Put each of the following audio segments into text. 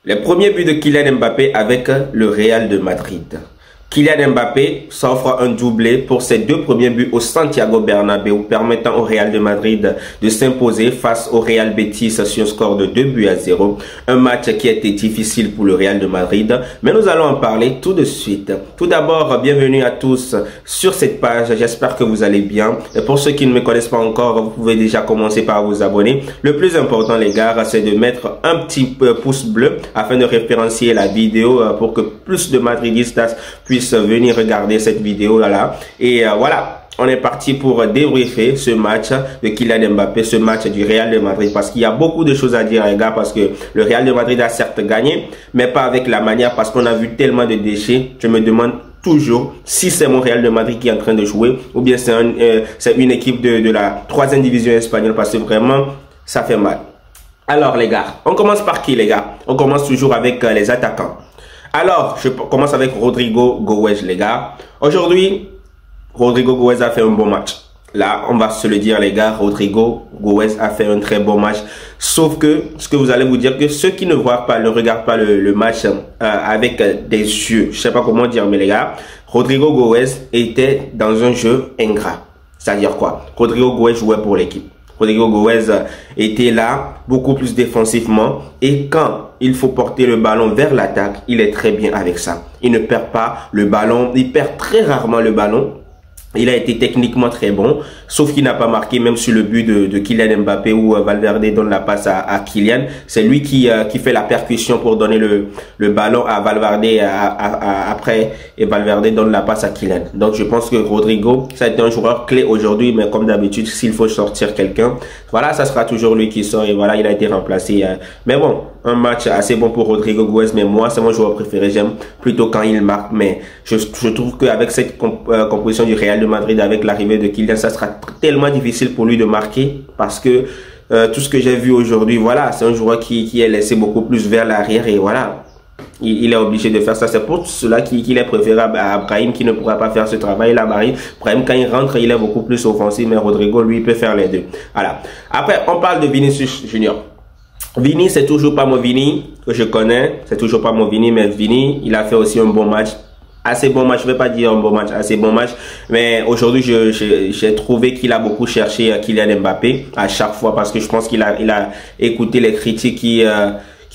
Les premiers buts de Kylian Mbappé avec le Real de Madrid. Kylian Mbappé s'offre un doublé pour ses deux premiers buts au Santiago Bernabéu, permettant au Real de Madrid de s'imposer face au Real Betis sur un score de 2-0. Un match qui a été difficile pour le Real de Madrid, mais nous allons en parler tout de suite. Tout d'abord, bienvenue à tous sur cette page, j'espère que vous allez bien. Et pour ceux qui ne me connaissent pas encore, vous pouvez déjà commencer par vous abonner. Le plus important les gars, c'est de mettre un petit pouce bleu afin de référencier la vidéo pour que plus de madridistas puissent venir regarder cette vidéo là. Et voilà, on est parti pour débriefer ce match de Kylian Mbappé, ce match du Real de Madrid, parce qu'il y a beaucoup de choses à dire les gars, parce que le Real de Madrid a certes gagné, mais pas avec la manière, parce qu'on a vu tellement de déchets. Je me demande toujours si c'est mon Real de Madrid qui est en train de jouer, ou bien c'est une équipe de la 3e division espagnole, parce que vraiment, ça fait mal. Alors les gars, on commence par qui les gars? On commence toujours avec les attaquants. Alors, je commence avec Rodrigo Goes, les gars. Aujourd'hui, Rodrigo Goes a fait un bon match. Là, on va se le dire, les gars, Rodrigo Goes a fait un très bon match. Sauf que, ce que vous allez vous dire, que ceux qui ne voient pas, ne regardent pas le match avec des yeux, je sais pas comment dire, mais les gars, Rodrigo Goes était dans un jeu ingrat. C'est-à-dire quoi? Rodrigo Goes jouait pour l'équipe. Rodrigo Goes était là beaucoup plus défensivement, et quand il faut porter le ballon vers l'attaque, il est très bien avec ça. Il ne perd pas le ballon, il perd très rarement le ballon. Il a été techniquement très bon, sauf qu'il n'a pas marqué même sur le but de Kylian Mbappé où Valverde donne la passe à Kylian. C'est lui qui fait la percussion pour donner le ballon à Valverde après, et Valverde donne la passe à Kylian. Donc je pense que Rodrigo, ça a été un joueur clé aujourd'hui, mais comme d'habitude, s'il faut sortir quelqu'un, voilà, ça sera toujours lui qui sort, et voilà, il a été remplacé. Mais bon, un match assez bon pour Rodrigo Goes, mais moi, c'est mon joueur préféré. J'aime plutôt quand il marque, mais je trouve qu'avec cette composition du Real de Madrid, avec l'arrivée de Kylian, ça sera tellement difficile pour lui de marquer, parce que tout ce que j'ai vu aujourd'hui, voilà, c'est un joueur qui est laissé beaucoup plus vers l'arrière, et voilà, il est obligé de faire ça. C'est pour cela qu'il est préférable à Brahim, qui ne pourra pas faire ce travail là. Brahim, quand il rentre, il est beaucoup plus offensif, mais Rodrigo, lui, peut faire les deux. Voilà. Après, on parle de Vinicius Junior. Vini, c'est toujours pas mon Vini que je connais, c'est toujours pas mon Vini, mais Vini, il a fait aussi un bon match. Assez bon match, je vais pas dire un bon match, assez bon match, mais aujourd'hui j'ai trouvé qu'il a beaucoup cherché Kylian Mbappé à chaque fois, parce que je pense qu'il a écouté les critiques qui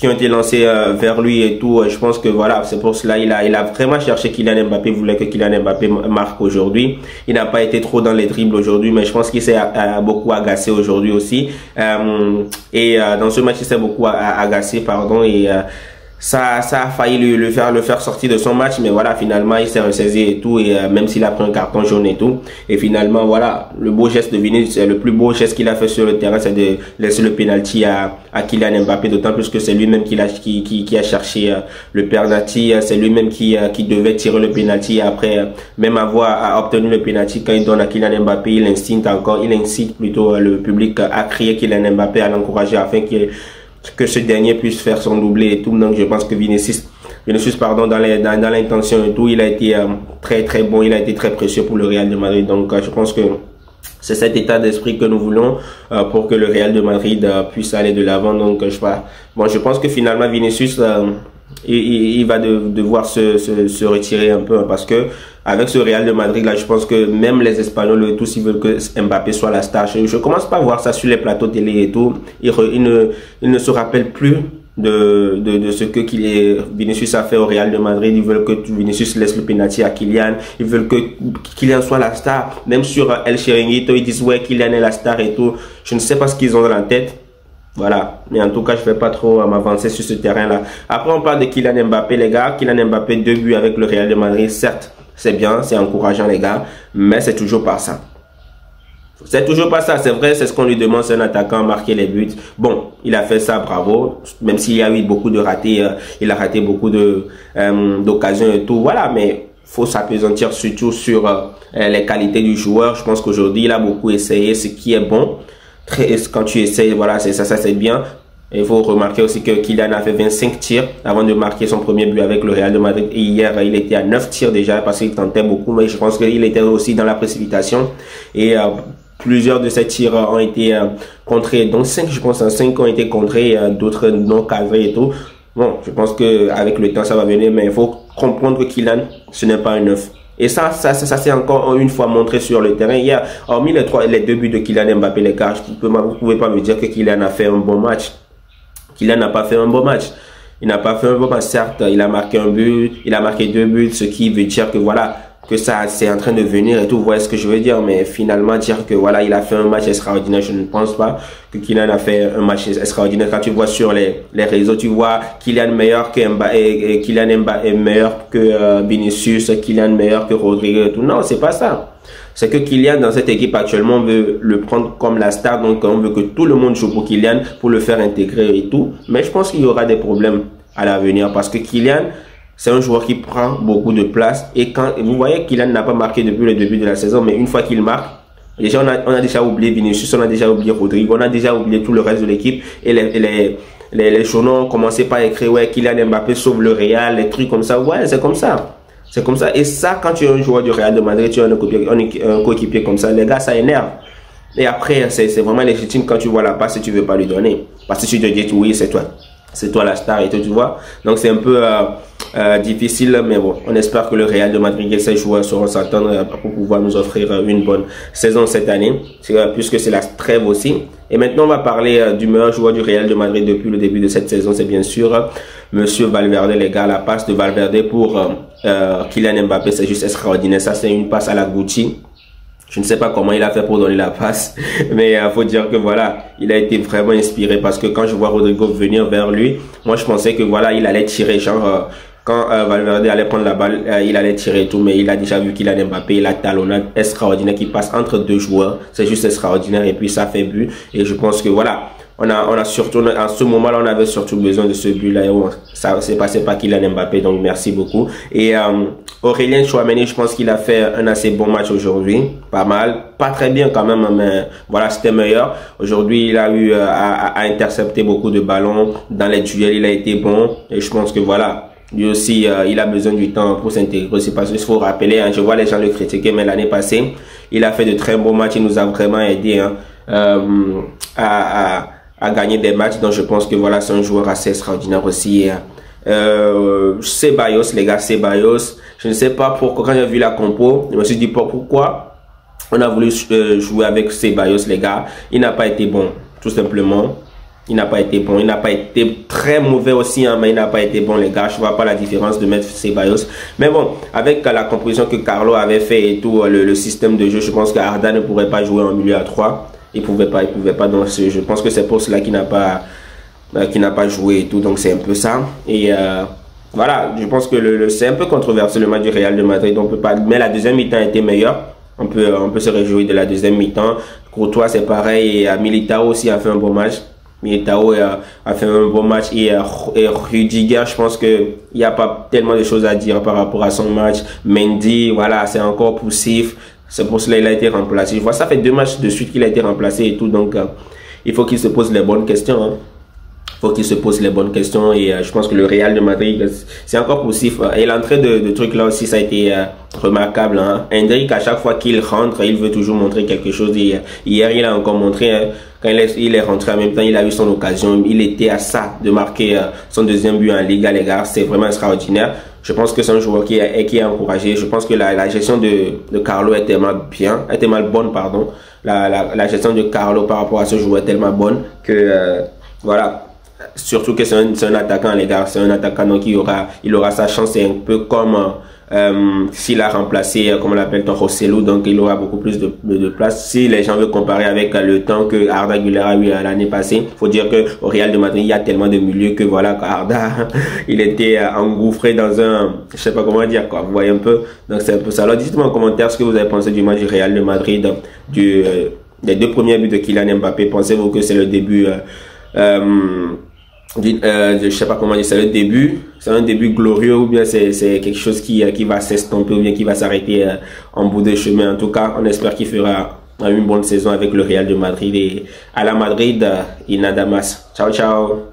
ont été lancées vers lui et tout. Je pense que voilà, c'est pour cela il a vraiment cherché Kylian Mbappé, voulait que Kylian Mbappé marque aujourd'hui. Il n'a pas été trop dans les dribbles aujourd'hui, mais je pense qu'il s'est beaucoup agacé aujourd'hui aussi. Dans ce match, il s'est beaucoup agacé, pardon, et ça a failli le faire sortir de son match, mais voilà, finalement il s'est ressaisi et tout, et même s'il a pris un carton jaune et tout, et finalement voilà, le beau geste de Vinicius, c'est le plus beau geste qu'il a fait sur le terrain, c'est de laisser le penalty à Kylian Mbappé, d'autant plus que c'est lui-même qui a cherché le penalty, c'est lui-même qui devait tirer le penalty. Après même avoir obtenu le penalty, quand il donne à Kylian Mbappé, il incite plutôt le public à crier Kylian Mbappé, à l'encourager afin que ce dernier puisse faire son doublé et tout. Donc je pense que Vinicius pardon, dans l'intention et tout, il a été très très bon, il a été très précieux pour le Real de Madrid. Donc je pense que c'est cet état d'esprit que nous voulons pour que le Real de Madrid puisse aller de l'avant. Donc je pense que finalement Vinicius il va devoir se retirer un peu, parce que avec ce Real de Madrid là, je pense que même les Espagnols et tous, ils veulent que Mbappé soit la star. Je commence pas à voir ça sur les plateaux télé et tout. Il ne se rappelle plus de ce que Vinicius a fait au Real de Madrid. Ils veulent que Vinicius laisse le penalty à Kylian. Ils veulent que Kylian soit la star. Même sur El Chiringuito, ils disent ouais, Kylian est la star et tout. Je ne sais pas ce qu'ils ont dans la tête. Voilà, mais en tout cas, je vais pas trop m'avancer sur ce terrain-là. Après, on parle de Kylian Mbappé, les gars. Kylian Mbappé, 2 buts avec le Real de Madrid. Certes, c'est bien, c'est encourageant, les gars, mais c'est toujours pas ça. C'est toujours pas ça, c'est vrai, c'est ce qu'on lui demande, c'est un attaquant, marquer les buts. Bon, il a fait ça, bravo, même s'il y a eu beaucoup de ratés, il a raté beaucoup d'occasions et tout, voilà, mais faut s'appesantir surtout sur les qualités du joueur. Je pense qu'aujourd'hui, il a beaucoup essayé, ce qui est bon. Quand tu essayes, voilà, c'est ça c'est bien. Il faut remarquer aussi que Kylian a fait 25 tirs avant de marquer son premier but avec le Real de Madrid. Et hier, il était à 9 tirs déjà, parce qu'il tentait beaucoup, mais je pense qu'il était aussi dans la précipitation. Et plusieurs de ces tirs ont été contrés. Donc 5, je pense, 5 ont été contrés, d'autres non cadrés et tout. Bon, je pense que avec le temps, ça va venir, mais il faut comprendre que Kylian, ce n'est pas un neuf. Et ça s'est encore une fois montré sur le terrain. Hier, hormis les deux buts de Kylian Mbappé, les gars, vous pouvez pas me dire que Kylian a fait un bon match. Kylian n'a pas fait un bon match. Il n'a pas fait un bon match. Certes, il a marqué un but, il a marqué 2 buts, ce qui veut dire que voilà, que ça c'est en train de venir et tout, vous voyez ce que je veux dire, mais finalement dire que voilà, il a fait un match extraordinaire, je ne pense pas que Kylian a fait un match extraordinaire. Quand tu vois sur les réseaux, tu vois Kylian meilleur que Mbappé, Kylian Mbappé meilleur que Vinicius, Kylian meilleur que Rodrigo et tout. Non, c'est pas ça. C'est que Kylian dans cette équipe actuellement veut le prendre comme la star, donc on veut que tout le monde joue pour Kylian, pour le faire intégrer et tout. Mais je pense qu'il y aura des problèmes à l'avenir parce que Kylian, c'est un joueur qui prend beaucoup de place et quand vous voyez Kylian n'a pas marqué depuis le début de la saison, mais une fois qu'il marque, déjà on a déjà oublié Vinicius, on a déjà oublié Rodrigo, on a déjà oublié tout le reste de l'équipe et les journaux ont commencé par écrire ouais Kylian Mbappé sauve le Real, les trucs comme ça. Ouais, c'est comme ça. C'est comme ça. Et ça, quand tu es un joueur du Real de Madrid, tu as un coéquipier comme ça, les gars, ça énerve. Et après, c'est vraiment légitime quand tu vois la passe et tu veux pas lui donner. Parce que tu te dis, oui, c'est toi la star et tout, tu vois. Donc c'est un peu difficile, mais bon, on espère que le Real de Madrid et ses joueurs sauront s'entendre pour pouvoir nous offrir une bonne saison cette année, puisque c'est la trêve aussi. Et maintenant, on va parler du meilleur joueur du Real de Madrid depuis le début de cette saison, c'est bien sûr Monsieur Valverde, les gars. La passe de Valverde pour Kylian Mbappé, c'est juste extraordinaire. Ça, c'est une passe à la Gucci. Je ne sais pas comment il a fait pour donner la passe, mais faut dire que voilà, il a été vraiment inspiré parce que quand je vois Rodrigo venir vers lui, moi je pensais que voilà, il allait tirer, genre quand Valverde allait prendre la balle, il allait tirer et tout, mais il a déjà vu qu'il a Mbappé, il a talonnade extraordinaire qui passe entre deux joueurs, c'est juste extraordinaire et puis ça fait but et je pense que voilà. On a surtout, à ce moment-là, on avait surtout besoin de ce but-là. Ça s'est passé par Kylian Mbappé, donc merci beaucoup. Et Aurélien Tchouaméni, je pense qu'il a fait un assez bon match aujourd'hui. Pas mal, pas très bien quand même, mais voilà, c'était meilleur. Aujourd'hui, il a eu à intercepter beaucoup de ballons. Dans les duels, il a été bon. Et je pense que voilà, lui aussi, il a besoin du temps pour s'intégrer. C'est parce qu'il faut rappeler, hein, je vois les gens le critiquer, mais l'année passée, il a fait de très bons matchs. Il nous a vraiment aidé à gagner des matchs, donc je pense que voilà, c'est un joueur assez extraordinaire aussi. Ceballos, les gars, Ceballos, je ne sais pas pourquoi, quand j'ai vu la compo, je me suis dit pourquoi on a voulu jouer avec Ceballos, les gars. Il n'a pas été bon, tout simplement. Il n'a pas été bon, il n'a pas été très mauvais aussi, hein, mais il n'a pas été bon, les gars. Je vois pas la différence de mettre Ceballos. Mais bon, avec la composition que Carlo avait fait et tout, le système de jeu, je pense qu'Arda ne pourrait pas jouer en milieu à 3. Il pouvait pas, donc je pense que c'est pour cela qu'il n'a pas joué et tout, donc c'est un peu ça. Et voilà, je pense que c'est un peu controversé le match du Real de Madrid, on peut pas, mais la deuxième mi-temps a été meilleure. On peut se réjouir de la deuxième mi-temps. Courtois c'est pareil, et Militao aussi a fait un bon match. Militao a fait un bon match et Rudiger, je pense que il n'y a pas tellement de choses à dire par rapport à son match. Mendy, voilà, c'est encore poussif. C'est pour cela qu'il a été remplacé. Je vois, ça fait 2 matchs de suite qu'il a été remplacé et tout. Donc, il faut qu'il se pose les bonnes questions. Hein. Il faut qu'il se pose les bonnes questions. Et je pense que le Real de Madrid, c'est encore poussif. Et l'entrée de trucs là aussi, ça a été remarquable. Hein. Hendrik, à chaque fois qu'il rentre, il veut toujours montrer quelque chose. Et, hier, il a encore montré, hein, quand il est rentré en même temps, il a eu son occasion. Il était à ça de marquer son deuxième but en Liga, les gars. C'est vraiment extraordinaire. Je pense que c'est un joueur qui est encouragé. Je pense que la gestion de Carlo est tellement bonne, pardon. La gestion de Carlo par rapport à ce joueur est tellement bonne que, voilà. Surtout que c'est un attaquant, les gars. C'est un attaquant, donc il aura sa chance. C'est un peu comme s'il a remplacé, comme on l'appelle, Rosselló, donc il aura beaucoup plus de place. Si les gens veulent comparer avec le temps que Arda Güler a eu l'année passée, faut dire que au Real de Madrid, il y a tellement de milieux que voilà, Arda, il était engouffré dans un, je sais pas comment dire, quoi. Vous voyez un peu. Donc c'est un peu ça. Alors dites-moi en commentaire ce que vous avez pensé du match du Real de Madrid, des 2 premiers buts de Kylian Mbappé. Pensez-vous que c'est le début je sais pas comment dire, c'est le début, c'est un début glorieux ou bien c'est quelque chose qui va s'estomper ou bien qui va s'arrêter en bout de chemin. En tout cas, on espère qu'il fera une bonne saison avec le Real de Madrid et à la Madrid, y nada más. Ciao, ciao.